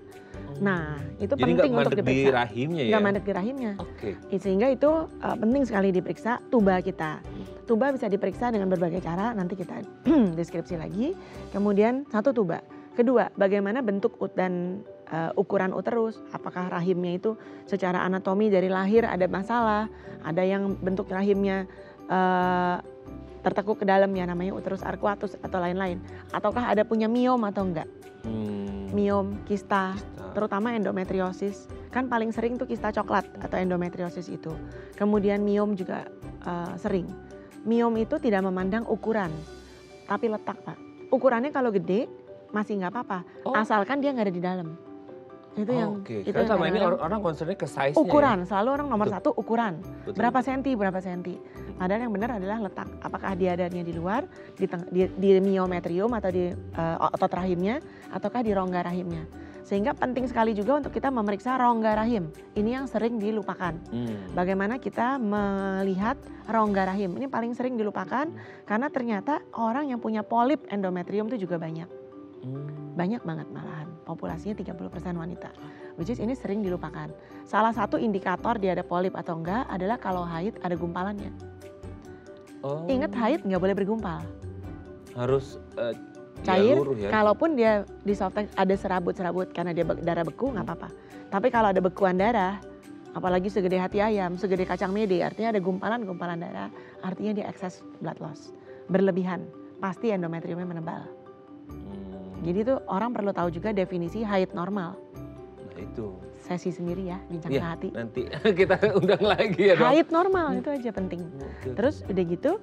Nah, itu jadi penting untuk diperiksa. Jadi nggak mandek di rahimnya ya? Nggak mandek di rahimnya. Oke. Sehingga itu penting sekali diperiksa tuba kita. Tuba bisa diperiksa dengan berbagai cara, nanti kita deskripsi lagi. Kemudian satu tuba. Kedua, bagaimana bentuk dan ukuran uterus, apakah rahimnya itu secara anatomi dari lahir ada masalah, ada yang bentuk rahimnya tertekuk ke dalam ya namanya uterus arcuatus atau lain-lain, ataukah ada punya miom atau enggak. Miom, kista, terutama endometriosis, kan paling sering tuh kista coklat atau endometriosis itu. Kemudian miom juga sering. Miom itu tidak memandang ukuran, tapi letak Pak. Ukurannya kalau gede masih nggak apa-apa, asalkan dia nggak ada di dalam. Itu yang itu yang sama ini orang concernnya ke size-nya. Ukuran, ya? Selalu orang nomor satu ukuran. Betul. Berapa senti. Padahal yang benar adalah letak. Apakah dia adanya di luar, di myometrium atau di otot rahimnya, ataukah di rongga rahimnya. Sehingga penting sekali juga untuk kita memeriksa rongga rahim. Ini yang sering dilupakan. Bagaimana kita melihat rongga rahim. Ini paling sering dilupakan karena ternyata orang yang punya polip endometrium itu juga banyak. Banyak banget malahan, populasinya 30% wanita. Which is ini sering dilupakan. Salah satu indikator dia ada polip atau enggak adalah kalau haid ada gumpalannya. Ingat haid nggak boleh bergumpal. Harus cair, ya? Kalaupun dia di softtek ada serabut-serabut karena dia darah beku nggak apa-apa. Tapi kalau ada bekuan darah, apalagi segede hati ayam, segede kacang mede, artinya ada gumpalan-gumpalan darah, artinya dia excess blood loss. Berlebihan, pasti endometriumnya menebal. Jadi itu orang perlu tahu juga definisi haid normal. Nah itu. Sesi sendiri ya, bincang sehati. Nanti kita undang lagi ya dong. Haid normal itu aja penting. Terus udah gitu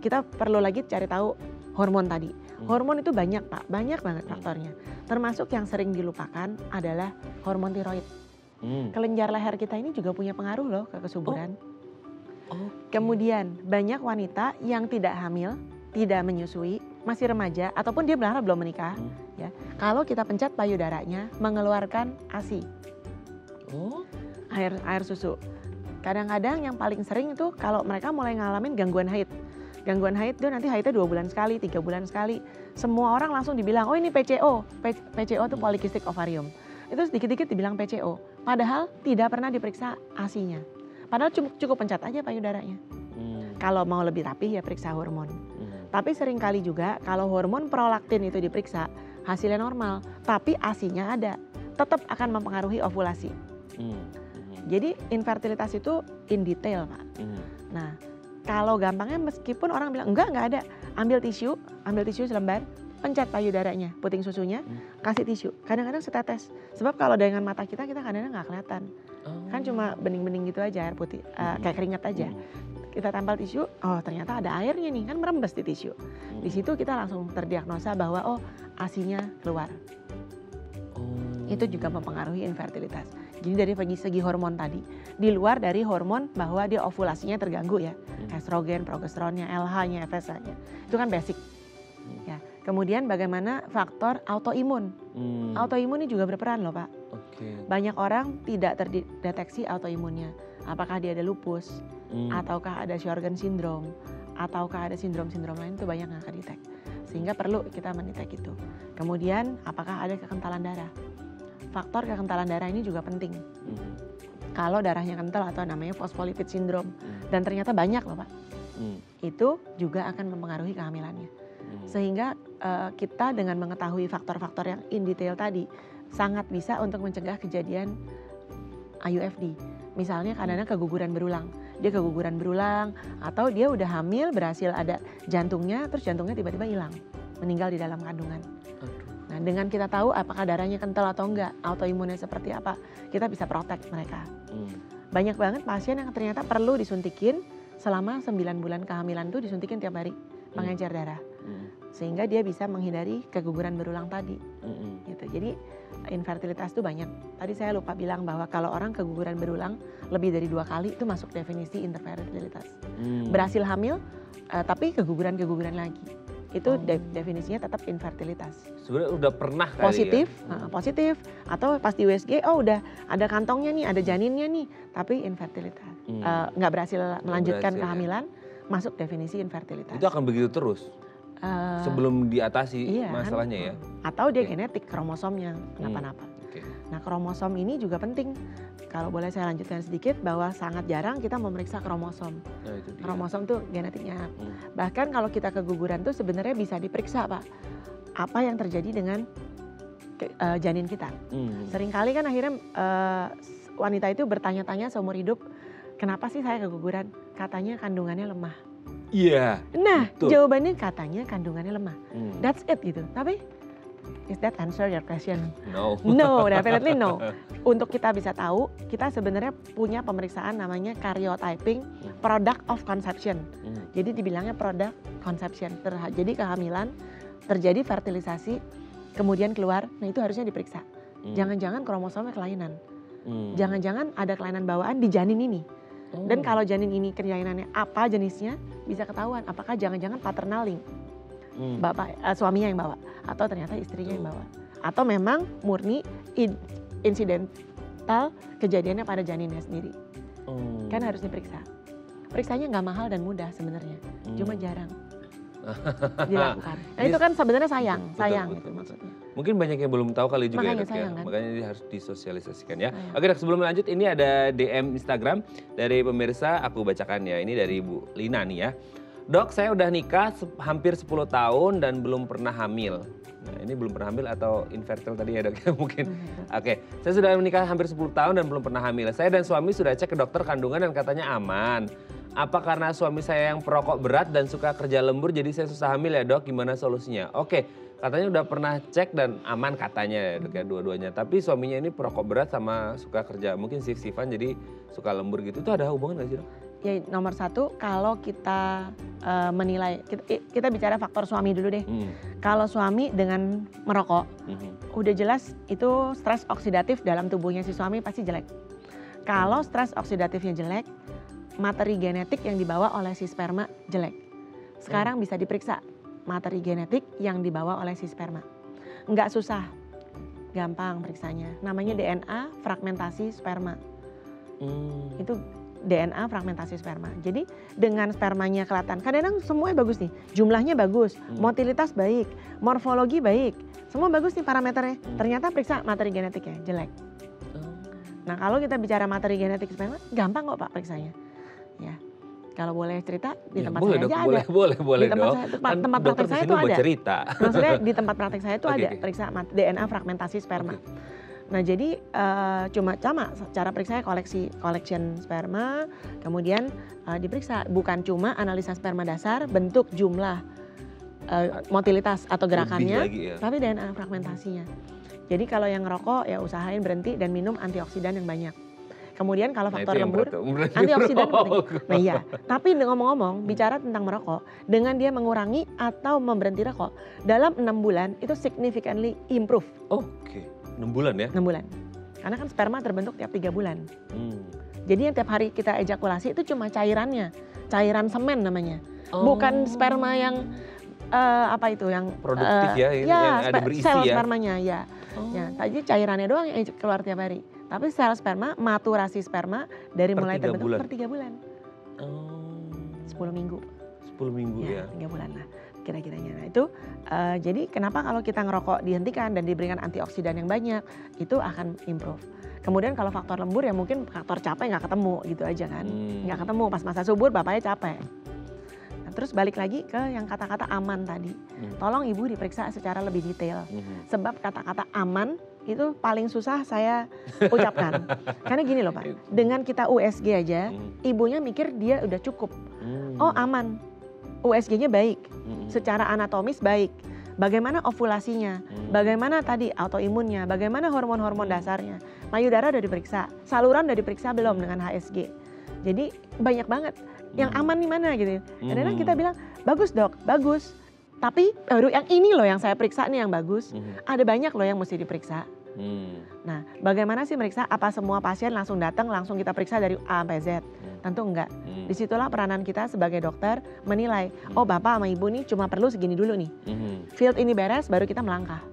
kita perlu lagi cari tahu hormon tadi. Hormon itu banyak Pak, banyak banget faktornya. Termasuk yang sering dilupakan adalah hormon tiroid. Kelenjar leher kita ini juga punya pengaruh loh ke kesuburan. Kemudian banyak wanita yang tidak hamil, tidak menyusui, masih remaja ataupun dia belum menikah, ya. Kalau kita pencet payudaranya mengeluarkan ASI, air susu. Kadang-kadang yang paling sering itu kalau mereka mulai ngalamin gangguan haid. Gangguan haid itu nanti haidnya 2 bulan sekali, 3 bulan sekali. Semua orang langsung dibilang, oh ini PCO. PCO itu polycystic ovarium. Itu sedikit-sedikit dibilang PCO. Padahal tidak pernah diperiksa ASI-nya. Padahal cukup pencet aja payudaranya. Kalau mau lebih rapih ya periksa hormon. Tapi seringkali juga kalau hormon prolaktin itu diperiksa hasilnya normal, tapi ASI-nya ada, tetap akan mempengaruhi ovulasi. Jadi infertilitas itu in detail Pak. Nah kalau gampangnya meskipun orang bilang enggak ada, ambil tisu selembar, pencet payudaranya, puting susunya, kasih tisu. Kadang-kadang setetes, sebab kalau dengan mata kita kadang-kadang nggak kelihatan, kan cuma bening-bening gitu aja air putih, kayak keringat aja. Kita tempel tisu, oh ternyata ada airnya nih, kan merembes di tisu. Di situ kita langsung terdiagnosa bahwa ASI-nya keluar. Itu juga mempengaruhi infertilitas. Jadi dari segi hormon tadi, di luar dari hormon bahwa dia ovulasinya terganggu ya, estrogen, progesteronnya, LH-nya, FSH-nya, itu kan basic. Ya, Kemudian bagaimana faktor autoimun. Autoimun ini juga berperan loh Pak. Banyak orang tidak terdeteksi autoimunnya. Apakah dia ada lupus, ataukah ada Sjögren syndrome, ataukah ada sindrom-sindrom lain, itu banyak yang akan detect. Sehingga perlu kita mendetek itu. Kemudian apakah ada kekentalan darah. Faktor kekentalan darah ini juga penting. Kalau darahnya kental atau namanya phospholipid syndrome. Dan ternyata banyak loh Pak. Itu juga akan mempengaruhi kehamilannya. Sehingga kita dengan mengetahui faktor-faktor yang in detail tadi sangat bisa untuk mencegah kejadian IUFD. Misalnya kadang-kadang keguguran berulang. Dia keguguran berulang atau dia udah hamil berhasil ada jantungnya terus jantungnya tiba-tiba hilang. Meninggal di dalam kandungan. Nah dengan kita tahu apakah darahnya kental atau enggak, autoimunnya seperti apa, kita bisa protect mereka. Banyak banget pasien yang ternyata perlu disuntikin selama 9 bulan kehamilan itu disuntikin tiap hari pengencer darah. Sehingga dia bisa menghindari keguguran berulang tadi. Gitu. Jadi infertilitas itu banyak. Tadi saya lupa bilang bahwa kalau orang keguguran berulang lebih dari 2 kali itu masuk definisi infertilitas. Berhasil hamil tapi keguguran lagi. Itu definisinya tetap infertilitas. Sebenarnya udah pernah kali positif, ya? Positif. Atau pas di USG, oh udah ada kantongnya nih, ada janinnya nih. Tapi infertilitas. Nggak berhasil melanjutkan kehamilan, masuk definisi infertilitas. Itu akan begitu terus? Sebelum diatasi masalahnya ya? Atau dia genetik, kromosomnya kenapa-napa. Nah kromosom ini juga penting. Kalau boleh saya lanjutkan sedikit bahwa sangat jarang kita memeriksa kromosom. Kromosom tuh genetiknya. Bahkan kalau kita keguguran tuh sebenarnya bisa diperiksa Pak. Apa yang terjadi dengan janin kita. Seringkali kan akhirnya wanita itu bertanya-tanya seumur hidup, kenapa sih saya keguguran? Katanya kandungannya lemah. Iya. Nah jawabannya katanya kandungannya lemah. That's it gitu. Tapi is that answer your question? No. No, definitely no. Untuk kita bisa tahu, kita sebenarnya punya pemeriksaan namanya karyotyping product of conception. Jadi dibilangnya product conception. Jadi kehamilan, terjadi fertilisasi, kemudian keluar, nah itu harusnya diperiksa. Jangan-jangan kromosomnya kelainan. Jangan-jangan ada kelainan bawaan di janin ini. Dan kalau janin ini kelainannya apa jenisnya, bisa ketahuan apakah jangan-jangan paternal link. Suaminya yang bawa atau ternyata istrinya yang bawa atau memang murni insidental kejadiannya pada janinnya sendiri. Kan harus diperiksa. Periksanya nggak mahal dan mudah sebenarnya, cuma jarang dilakukan. Nah itu kan sebenarnya sayang gitu maksudnya. Mungkin banyak yang belum tahu kali juga makanya ya Dok ya, kan? makanya ini harus disosialisasikan ya. Oke Dok, sebelum lanjut ini ada DM Instagram dari pemirsa, aku bacakan ya. Ini dari Bu Lina nih ya. Dok, saya udah nikah hampir 10 tahun dan belum pernah hamil. Nah ini belum pernah hamil atau infertil tadi ya Dok ya mungkin. Oke, saya sudah menikah hampir 10 tahun dan belum pernah hamil. Saya dan suami sudah cek ke dokter kandungan dan katanya aman. Apa karena suami saya yang perokok berat dan suka kerja lembur jadi saya susah hamil ya Dok? Gimana solusinya? Oke, katanya udah pernah cek dan aman katanya ya Dok ya dua-duanya. Tapi suaminya ini perokok berat sama suka kerja mungkin shift-shiftan jadi suka lembur gitu. Itu ada hubungan gak sih Dok? Ya nomor satu kalau kita menilai, kita bicara faktor suami dulu deh. Kalau suami dengan merokok, udah jelas itu stres oksidatif dalam tubuhnya si suami pasti jelek. Kalau stres oksidatifnya jelek, materi genetik yang dibawa oleh si sperma jelek. Sekarang bisa diperiksa materi genetik yang dibawa oleh si sperma. Nggak susah, gampang periksanya. Namanya DNA fragmentasi sperma. Itu DNA fragmentasi sperma. Jadi dengan spermanya kelihatan, kadang-kadang semuanya bagus nih, jumlahnya bagus, motilitas baik, morfologi baik, semua bagus nih parameternya. Ternyata periksa materi genetiknya jelek. Nah kalau kita bicara materi genetik sperma, gampang kok Pak periksanya. Ya, kalau boleh cerita di tempat saya aja ada. Boleh di tempat dok. Saya, tempat praktek saya itu ada. Cerita. Maksudnya di tempat praktek saya itu ada periksa DNA fragmentasi sperma. Nah jadi cuma sama cara periksanya collection sperma, kemudian diperiksa bukan cuma analisa sperma dasar, bentuk, jumlah, motilitas atau gerakannya, tapi DNA fragmentasinya. Jadi kalau yang ngerokok ya usahain berhenti dan minum antioksidan yang banyak. Kemudian kalau faktor lembur, antioksidan penting. Nah iya, tapi ngomong-ngomong bicara tentang merokok, dengan dia mengurangi atau berhenti rokok, dalam 6 bulan itu significantly improve. Oke, 6 bulan ya? 6 bulan. Karena kan sperma terbentuk tiap 3 bulan. Jadi yang tiap hari kita ejakulasi itu cuma cairannya, cairan semen namanya. Bukan sperma yang apa itu yang produktif ya, yang ada berisi sel ya. spermanya ya. Ya, tadi cairannya doang yang keluar tiap hari. Tapi sel sperma, maturasi sperma dari mulai terbentuk per 3 bulan. 10 minggu. 10 minggu ya. 3 bulan lah kira-kiranya. Nah itu jadi kenapa kalau kita ngerokok dihentikan dan diberikan antioksidan yang banyak, itu akan improve. Kemudian kalau faktor lembur ya mungkin faktor capek nggak ketemu gitu aja kan. Nggak ketemu pas masa subur bapaknya capek. Nah, terus balik lagi ke yang kata-kata aman tadi. Tolong ibu diperiksa secara lebih detail. Sebab kata-kata aman itu paling susah saya ucapkan. Karena gini loh Pak, dengan kita USG aja, ibunya mikir dia udah cukup. Oh aman, USG-nya baik, secara anatomis baik. Bagaimana ovulasinya, bagaimana tadi autoimunnya, bagaimana hormon-hormon dasarnya. Payudara udah diperiksa, saluran udah diperiksa belum dengan HSG. Jadi banyak banget, yang aman di mana gitu. Kadang-kadang kita bilang, bagus dok, bagus. Tapi baru yang ini loh yang saya periksa nih yang bagus. Ada banyak loh yang mesti diperiksa. Nah, bagaimana sih meriksa? Apa semua pasien langsung datang, langsung kita periksa dari A sampai Z? Tentu enggak. Disitulah peranan kita sebagai dokter menilai, oh bapak sama ibu nih cuma perlu segini dulu nih. Field ini beres, baru kita melangkah.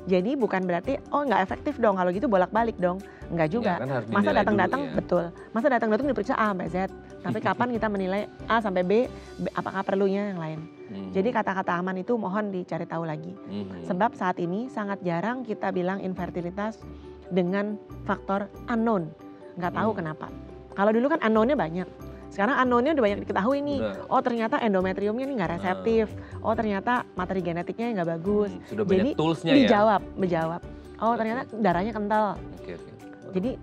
Jadi bukan berarti, oh nggak efektif dong, kalau gitu bolak-balik dong. Enggak juga. Ya, kan masa datang-datang, ya. betul. Masa datang-datang diperiksa A sampai Z. Tapi kapan kita menilai A sampai B, apakah perlunya yang lain. Jadi kata-kata aman itu mohon dicari tahu lagi. Sebab saat ini sangat jarang kita bilang infertilitas dengan faktor unknown. Nggak tahu kenapa. Kalau dulu kan unknown-nya banyak. Sekarang unknown-nya udah banyak diketahui nih. Oh ternyata endometriumnya nih nggak reseptif. Oh ternyata materi genetiknya nggak bagus. Sudah banyak toolsnya ya? Menjawab. Oh ternyata darahnya kental. Oke. Jadi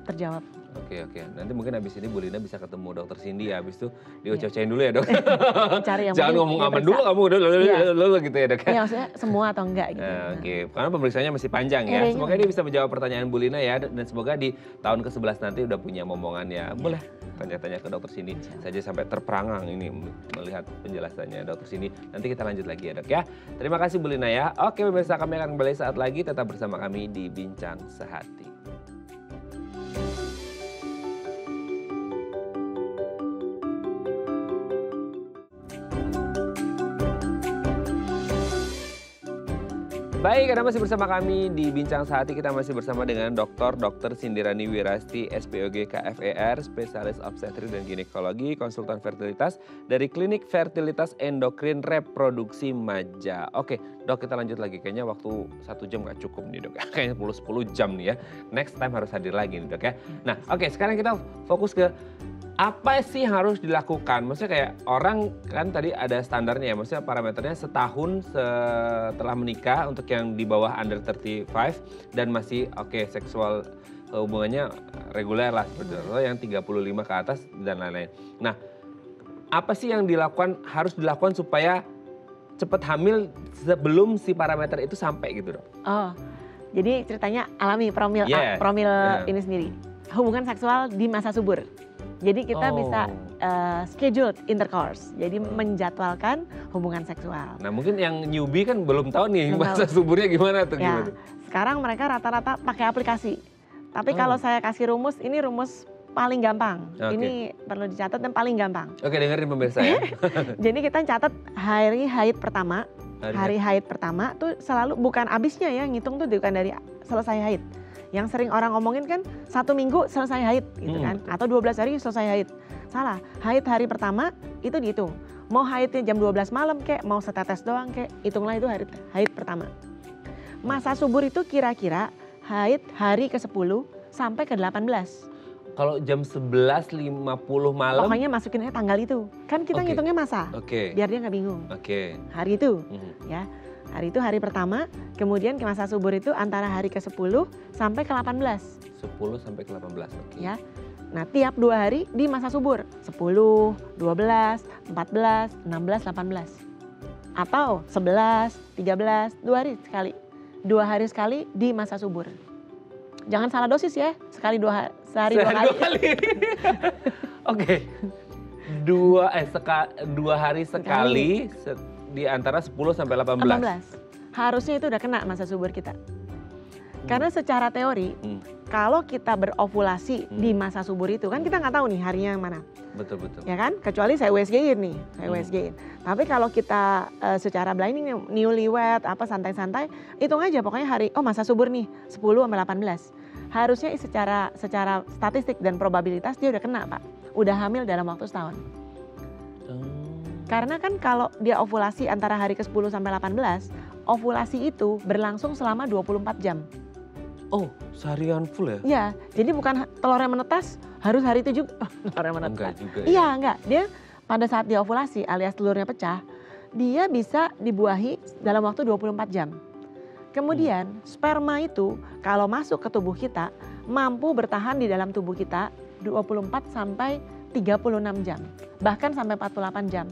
terjawab. Oke. Nanti mungkin abis ini Bu Lina bisa ketemu dokter Cindy ya. Abis itu diucocain dulu ya dok. Cari yang jangan ngomong aman dulu kamu udah gitu ya dok. Iya maksudnya semua atau enggak gitu. Oke, karena pemeriksaannya masih panjang ya. Semoga dia bisa menjawab pertanyaan Bu Lina ya. Dan semoga di tahun ke-11 nanti udah punya momongan ya. Boleh tanya-tanya ke dokter Cindy saja sampai terperangang ini melihat penjelasannya dokter Cindy. Nanti kita lanjut lagi ya dok ya. Terima kasih Bu Lina ya. Oke pemirsa, kami akan kembali saat lagi. Tetap bersama kami di Bincang Sehati. Baik, Anda masih bersama kami di Bincang Sehati. Kita masih bersama dengan Dr. Cindy Wirasti, SPOG KFER, spesialis obstetri dan ginekologi, konsultan fertilitas dari Klinik Fertilitas Endokrin Reproduksi Maja. Oke, dok kita lanjut lagi. Kayaknya waktu 1 jam nggak cukup nih dok. Kayaknya 10 jam nih ya. Next time harus hadir lagi nih dok ya. Nah oke, sekarang kita fokus ke apa sih yang harus dilakukan? Maksudnya kayak orang kan tadi ada standarnya ya, maksudnya parameternya setahun setelah menikah untuk yang di bawah under 35 dan masih seksual hubungannya reguler lah seperti itu, yang 35 ke atas dan lain-lain. Nah, apa sih yang harus dilakukan supaya cepat hamil sebelum si parameter itu sampai gitu dok? Oh, jadi ceritanya alami promil ini sendiri. Hubungan seksual di masa subur. Jadi kita bisa scheduled intercourse, jadi menjadwalkan hubungan seksual. Nah mungkin yang newbie kan belum tahu nih masa suburnya gimana tuh ya, gimana? Sekarang mereka rata-rata pakai aplikasi. Tapi kalau saya kasih rumus, ini rumus paling gampang. Ini perlu dicatat dan paling gampang. Oke, dengerin pemirsa ya. Jadi kita catat hari haid pertama. Hari haid pertama tuh selalu bukan abisnya ya, ngitung tuh bukan dari selesai haid. Yang sering orang ngomongin kan 1 minggu selesai haid gitu kan, atau 12 hari selesai haid. Salah, haid hari pertama itu dihitung. Mau haidnya jam 12 malam kek, mau setetes doang kek, hitunglah itu haid pertama. Masa subur itu kira-kira haid hari ke-10 sampai ke-18. Kalau jam 11.50 malam? Pokoknya masukin aja tanggal itu. Kan kita ngitungnya masa, biar dia nggak bingung. Hari itu, ya. Hari itu hari pertama, kemudian ke masa subur itu antara hari ke-10 sampai ke-18. 10 sampai ke-18, ya. Nah tiap 2 hari di masa subur, 10, 12, 14, 16, 18. Atau 11, 13, 2 hari sekali. 2 hari sekali di masa subur. Jangan salah dosis ya, sehari 2 kali. Oke, 2 hari sekali. Di antara 10 sampai 18. Harusnya itu udah kena masa subur kita. Karena secara teori, kalau kita berovulasi di masa subur itu kan kita nggak tahu nih harinya yang mana. Betul, betul. Ya kan? Kecuali saya USG-in nih, saya USG-in. Tapi kalau kita secara blinding newlywed apa santai-santai, hitung aja pokoknya hari masa subur nih 10 sampai 18. Harusnya secara statistik dan probabilitas dia udah kena, Pak. Udah hamil dalam waktu setahun. Karena kan kalau dia ovulasi antara hari ke-10 sampai 18, ovulasi itu berlangsung selama 24 jam. Oh, seharian full ya? Iya, jadi bukan telurnya menetas harus hari itu juga. Telurnya menetas. Enggak juga ya? Iya, enggak. Dia pada saat dia ovulasi alias telurnya pecah, dia bisa dibuahi dalam waktu 24 jam. Kemudian sperma itu kalau masuk ke tubuh kita mampu bertahan di dalam tubuh kita 24 sampai 36 jam. Bahkan sampai 48 jam.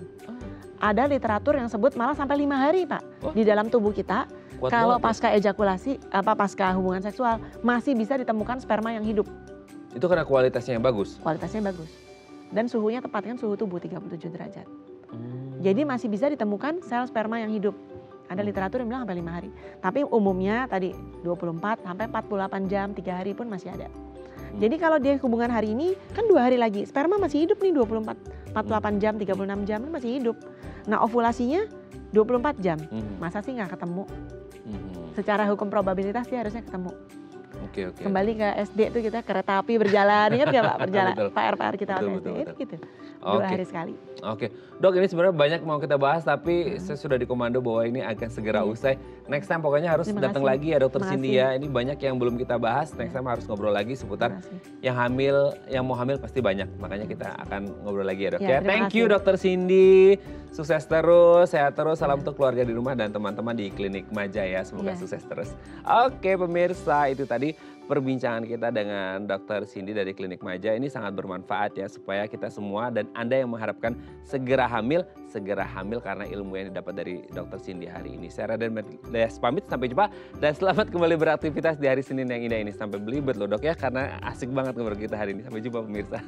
Ada literatur yang sebut malah sampai 5 hari, Pak. Di dalam tubuh kita. Kuat Kalau banget pasca ejakulasi, pasca hubungan seksual masih bisa ditemukan sperma yang hidup. Itu karena kualitasnya yang bagus? Kualitasnya bagus. Dan suhunya tepat kan suhu tubuh 37 derajat. Jadi masih bisa ditemukan sel sperma yang hidup. Ada literatur yang bilang sampai 5 hari. Tapi umumnya tadi 24 sampai 48 jam, 3 hari pun masih ada. Jadi kalau dia hubungan hari ini kan 2 hari lagi, sperma masih hidup nih 48 jam, 36 jam masih hidup. Nah ovulasinya 24 jam, masa sih nggak ketemu? Secara hukum probabilitas dia harusnya ketemu. Oke. Kembali ke SD tuh kita kereta api berjalan, ingat nggak Pak? Berjalan, PR kita waktu SD itu gitu. 2 hari sekali. Oke, Dok, ini sebenarnya banyak mau kita bahas tapi saya sudah dikomando bahwa ini akan segera usai. Next time pokoknya harus datang lagi ya Dokter Cindy ya. Ini banyak yang belum kita bahas. Next time harus ngobrol lagi seputar yang hamil, yang mau hamil pasti banyak. Makanya kita akan ngobrol lagi ya Dok ya. Thank you Dokter Cindy. Sukses terus, sehat terus. Salam untuk keluarga di rumah dan teman-teman di Klinik Maja ya. Semoga sukses terus. Oke pemirsa, itu tadi perbincangan kita dengan Dr. Cindy dari Klinik Maja. Ini sangat bermanfaat ya supaya kita semua dan Anda yang mengharapkan segera hamil karena ilmu yang didapat dari Dr. Cindy hari ini. Saya Raden Merlias pamit, sampai jumpa dan selamat kembali beraktivitas di hari Senin yang indah ini. Sampai belibet loh Dok ya, karena asik banget ngobrol kita hari ini. Sampai jumpa pemirsa.